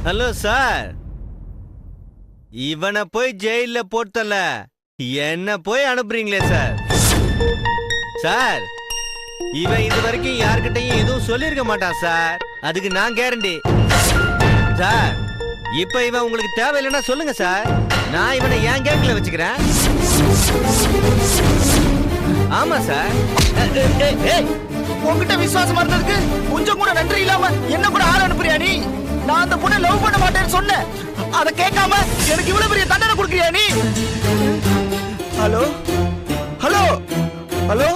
Hello sir, இவனை போய் ஜெயில போட்டல, என்ன போய் அனுப்புறீங்களே சார்? சார், இவன் இது வரைக்கும் யார்கிட்டையும் எதுவும் சொல்லிருக்க மாட்டான் சார், அதுக்கு நான் கேரண்டி. சார், இப்ப இவன் உங்களுக்கு தேவையில்லைன்னா சொல்லுங்க சார், நான் இவனை என் கேங்க்ல வச்சுக்கிறேன். ஆமா சார். உங்ககிட்ட விசுவாசமா இருந்ததுக்கு கொஞ்சம் கூட நன்றி இல்லாம என்ன கூட ஆள் அனுப்புறியா நீ? நான் அந்த பொண்ணை லவ் பண்ண மாட்டேன்னு சொன்னேன், அதை கேட்காம எனக்கு இவ்வளவு பெரிய தண்டனை கொடுக்குறியா நீ? ஹலோ ஹலோ ஹலோ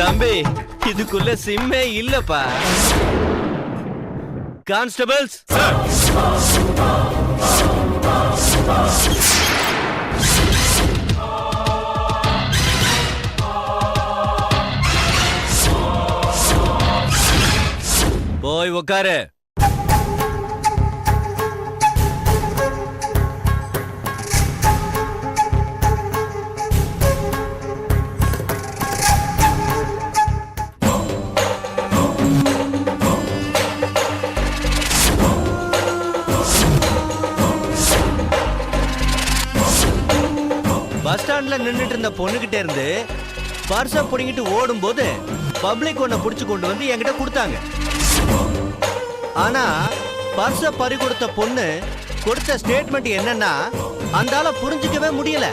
தம்பி, இதுக்குள்ள சிம்மே இல்லப்பா. கான்ஸ்டபிள்ஸ், போய் உக்காரு. பஸ் ஸ்டாண்ட்ல நின்னுட்டு இருந்த பொண்ணுகிட்ட இருந்து பர்ஸ புடிங்கிட்டு ஓடும் போது பப்ளிக் ஒன்ன புடிச்சு கொண்டு வந்து என்கிட்ட கொடுத்தாங்க. ஆனா பர்ஸ பறி கொடுத்த பொண்ணு கொடுத்த ஸ்டேட்மெண்ட் என்னன்னா, அந்த ஆளை புரிஞ்சுக்கவே முடியல.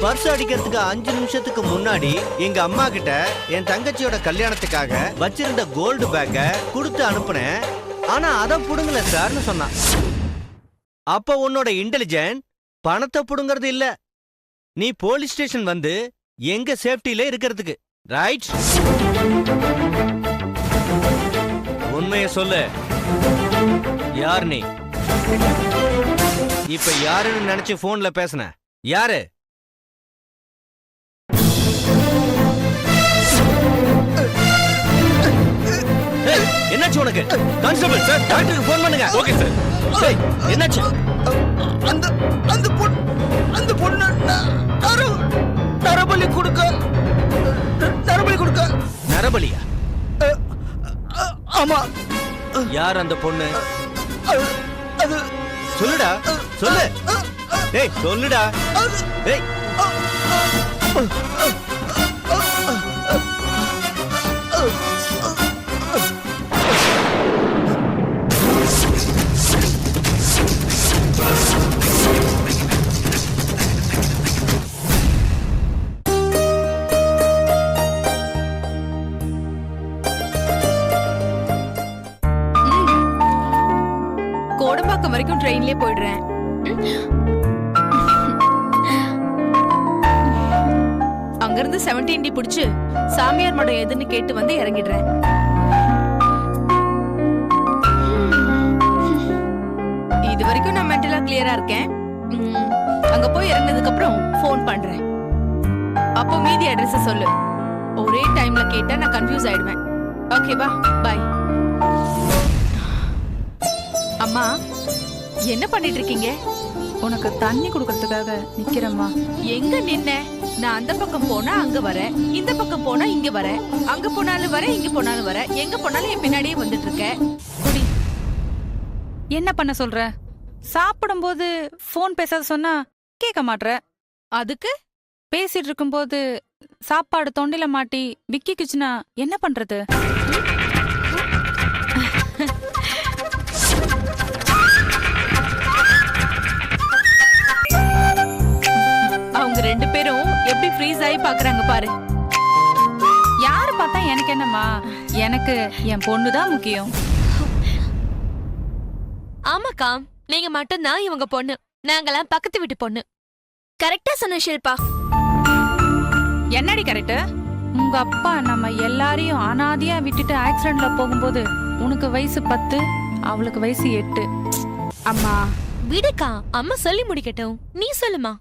பர்ஸ் அடிக்கிறதுக்கு 5 நிமிஷத்துக்கு முன்னாடி எங்க அம்மா கிட்ட என் தங்கச்சியோட கல்யாணத்துக்காக வச்சிருந்த கோல்டு பேக்க கொடுத்து அனுப்புனேன், ஆனா அதை புடுங்கல சார்னு சொன்னான். அப்ப உன்னோட இன்டெலிஜென்ட் பணத்தை புடுங்கிறது இல்ல, நீ போலீஸ் ஸ்டேஷன் வந்து எங்க சேஃப்டில இருக்கிறதுக்கு. ரைட்? உண்மையை சொல்லு, யார் நீ? இப்ப யாருன்னு நினைச்சு போன்ல பேசுன? யாரு? என்னாச்சு உனக்கு? கான்ஸ்டபிள் சார், டாக்டருக்கு போன் பண்ணுங்க. Okay sir. என்னாச்சு? அந்த பொண்ணு நரபலி கொடுக்க. நரபலியா? ஆமா. யார் அந்த பொண்ணு? அது சொல்லுடா, சொல்லு. டேய் சொல்லுடா. டேய் கோடம்பாக்கம் வரைக்கும் ட்ரெயின்லயே போயிடுறேன். அங்கிருந்து 17D புடிச்சு சாமியார் மடம் எதுன்னு கேட்டு வந்து இறங்கிடுறேன். இது வரைக்கும் நான் மென்டலா கிளியரா இருக்கேன். அங்க போய் இறங்கினதுக்கு அப்புறம் போன் பண்றேன். அப்போ மீதி அட்ரஸ் சொல்லு. ஒரே டைம்ல கேட்டா நான் கன்ஃபியூஸ் ஆயிடுவேன். ஓகேவா? பை. அம்மா, என்ன பண்ணிட்டு இருக்கீங்க? உனக்கு தண்ணி குடுக்கறதுக்காக நிக்கிறேம்மா. எங்க நின்ன? நான் அந்த பக்கம் போனா அங்க வரேன், இந்த பக்கம் போனா இங்க வரேன், அங்க போனாலும் வரேன், இங்க போனாலும் வரேன், எங்க போனாலும் என் பின்னாடியே வந்துட்டு இருக்க. குடி. என்ன பண்ண சொல்ற? சாப்பிடும்போது போன் பேசாத சொன்னா கேட்க மாட்ற. அதுக்கு பேசிட்டு இருக்கும்போது சாப்பாடு தொண்டையில மாட்டி விக்கிக்குச்சுன்னா என்ன பண்றது? அவங்க 2 பேரும் எப்படி ஃப்ரீஸ் ஆகி பாக்குறாங்க பாரு. யாரு பார்த்தா எனக்கு என்னம்மா? எனக்கு என் பொண்ணுதான் முக்கியம். ஆமாக்கா, நீங்க மட்டும்தான் இவங்க பொண்ணு, நாங்கெல்லாம் பக்கத்து வீட்டு பொண்ணு. கரெக்டா சொன்ன ஷில்பா. என்னடி கரெக்ட்? உங்க அப்பா நம்ம எல்லாரையும் அனாதையா விட்டுட்டு ஆக்சிடென்ட்ல போகும்போது உனக்கு வயசு 10, அவளுக்கு வயசு 8. அம்மா விடுக்கா, அம்மா சொல்லி முடிக்கட்டும், நீ சொல்லுமா.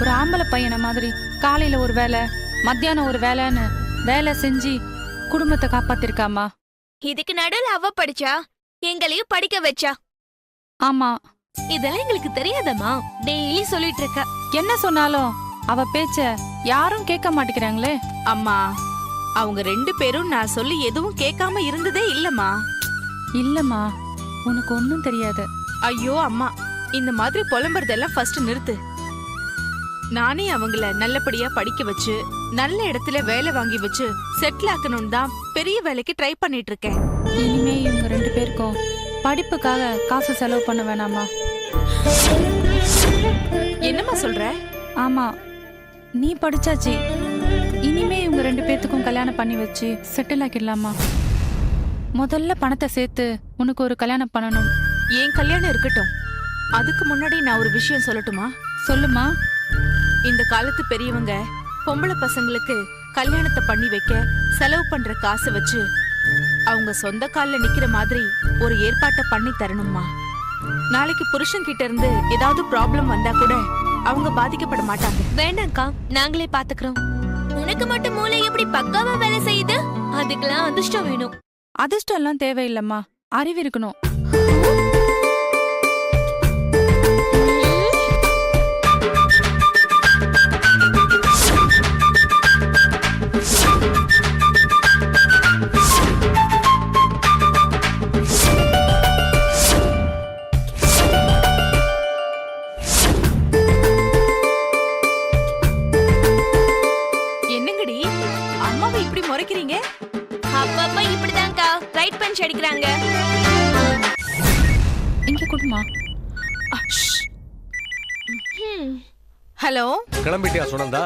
ஒரு ஆம்பளை பையனை மாதிரி காலையில ஒரு வேலை, மத்தியானம் ஒரு வேலைன்னு வேலை செஞ்சு குடும்பத்தை காப்பாத்திருக்காமா. இதுக்கு நடுவில் அவ படிச்சா, எங்களையும் படிக்க வச்சா. ஆமா. இதெல்லாம் எங்களுக்கு தெரியாதம்மா, டெய்லி சொல்லிட்டு இருக்க. என்ன சொன்னாலும் அவ பேச்ச யாரும் கேட்க மாட்டேங்கிறாங்களே. அம்மா, அவங்க 2 பேரும் நான் சொல்லி எதுவும் கேட்காம இருந்ததே இல்லம்மா. இல்லம்மா, உனக்கு ஒன்றும் தெரியாது. ஐயோ அம்மா, இந்த மாதிரி புலம்புறதெல்லாம் ஃபர்ஸ்ட் நிறுத்து. நானே அவங்கள நல்லபடியா படிக்க வச்சு நல்ல இடத்துல வேலை வாங்கி வச்சு செட்டில் ஆக்கணும்னு தான் பெரிய வேலைக்கு ட்ரை பண்ணிட்டு இருக்கேன். இனிமே இவங்க 2 பேருக்கும் படிப்புக்காக காசு செலவு பண்ண வேணாமா? என்னம்மா சொல்ற? ஆமா, நீ படிச்சாச்சு. இனிமே இவங்க 2 பேர்த்துக்கும் கல்யாணம் பண்ணி வச்சு செட்டில் ஆக்கிடலாமா? முதல்ல பணத்தை சேர்த்து உனக்கு ஒரு கல்யாணம் பண்ணணும். என் கல்யாணம் இருக்கட்டும், அதுக்கு முன்னாடி நான் ஒரு விஷயம் சொல்லட்டுமா? சொல்லுமா. இந்த காலத்து பெரியவங்க பொம்பளை பசங்களுக்கு கல்யாணத்தை பண்ணி வைக்க செலவு பண்ற காசை வச்சு அவங்க சொந்த கால்ல நிக்கிற மாதிரி ஒரு ஏற்பாட்டை பண்ணி தரணும்மா. நாளைக்கு புருஷன் கிட்ட இருந்து ஏதாவது ப்ராப்ளம் வந்தா கூட அவங்க பாதிக்கப்பட மாட்டாங்க. வேண்டாம்க்கா, நாங்களே பாத்துக்கிறோம். உனக்கு மட்டும் மூளை எப்படி பக்காவா வேலை செய்யுது? அதுக்கெல்லாம் அதிர்ஷ்டம் வேணும். அதிர்ஷ்டம் எல்லாம் தேவையில்லம்மா, அறிவு இருக்கணும். என்னங்கடி அம்மாவை இப்படி முறைக்கிறீங்க? அப்பப்ப இப்படிதான்க்கா ரைட் பஞ்ச் அடிக்கிறாங்க. இங்க கொடுமா. ஹலோ, கிளம்பிட்டியா சுனந்தா?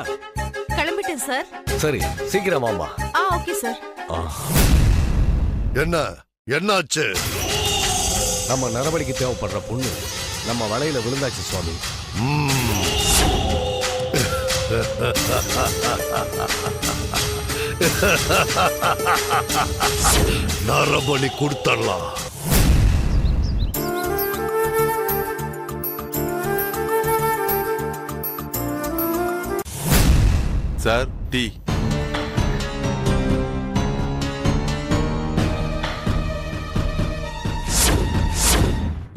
கிளம்பிட்டேன் சார். சரி, சீக்கிரம் வாமா. Okay sir. என்னாச்சு? நம்ம நடவடிக்கை தேவைப்படுற பொண்ணு நம்ம வலையில விழுந்தாச்சு சுவாமி. நரபலி கொடுத்தடலாம். Sir, tea.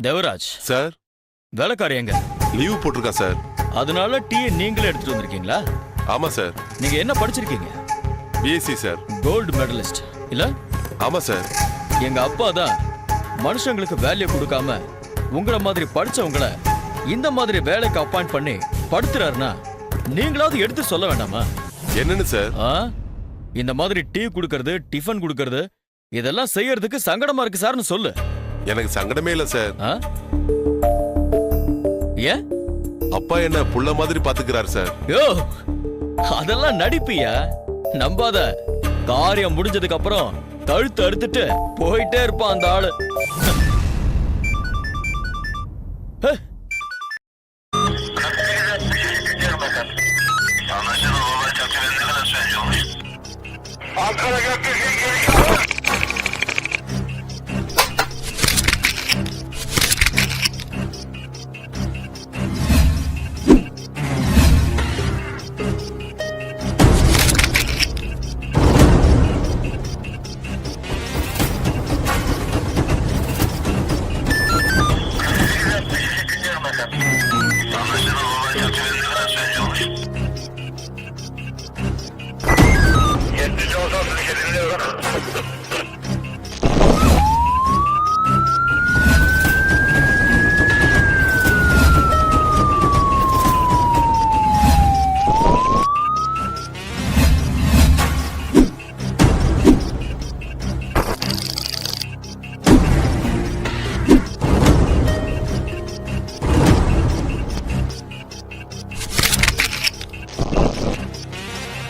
தேவராஜ் சார், வேலைக்காரி எங்க? லீவ் போட்டிருக்கா சார். அதனால டீயை நீங்களே எடுத்துட்டு வந்திருக்கீங்களா? ஆமா சார். நீங்க என்ன படிச்சிருக்கீங்க? BSc sir. கோல்டு மெடலிஸ்ட் இல்ல? ஆமா சார். எங்க அப்பா தான் மனுஷங்களுக்கு வேல்யூ கொடுக்காம உங்கள மாதிரி படிச்சவங்கள இந்த மாதிரி வேலைக்கு அப்பாயிண்ட் பண்ணி படுத்துறாருன்னா நீங்களாவது எடுத்து சொல்ல வேண்டாமா? என்னன்னு சார்? இந்த மாதிரி டீ குடுக்கறது, டிஃபன் குடுக்கறது இதெல்லாம் செய்யறதுக்கு சங்கடமா இருக்கு சார்னு சொல்லு. எனக்கு சங்கடமே இல்ல சார். ஏன்? அப்பா என்ன புள்ள மாதிரி பாத்துக்கிறாரு சார். யோ, அதெல்லாம் நடிப்பியா? நம்பாத. காரியம் முடிஞ்சதுக்கு அப்புறம் கழுத்து அறுத்துட்டு போயிட்டே இருப்பான் அந்த ஆளு.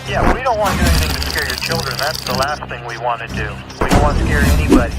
Yeah, we don't want to do anything to scare your children. That's the last thing we want to do. We don't want to scare anybody.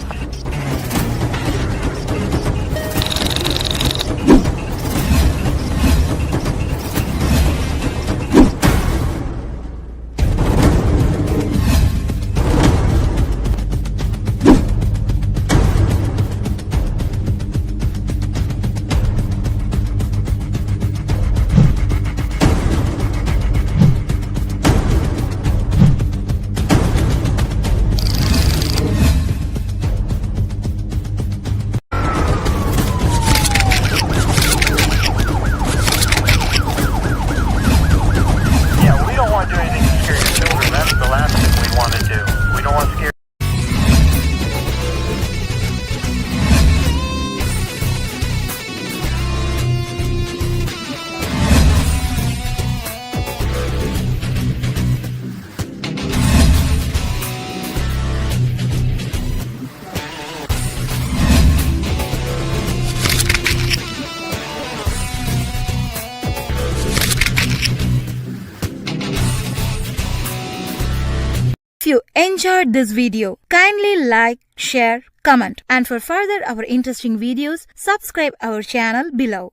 you enjoyed this video, kindly like, share, comment, and for further our interesting videos, subscribe our channel below.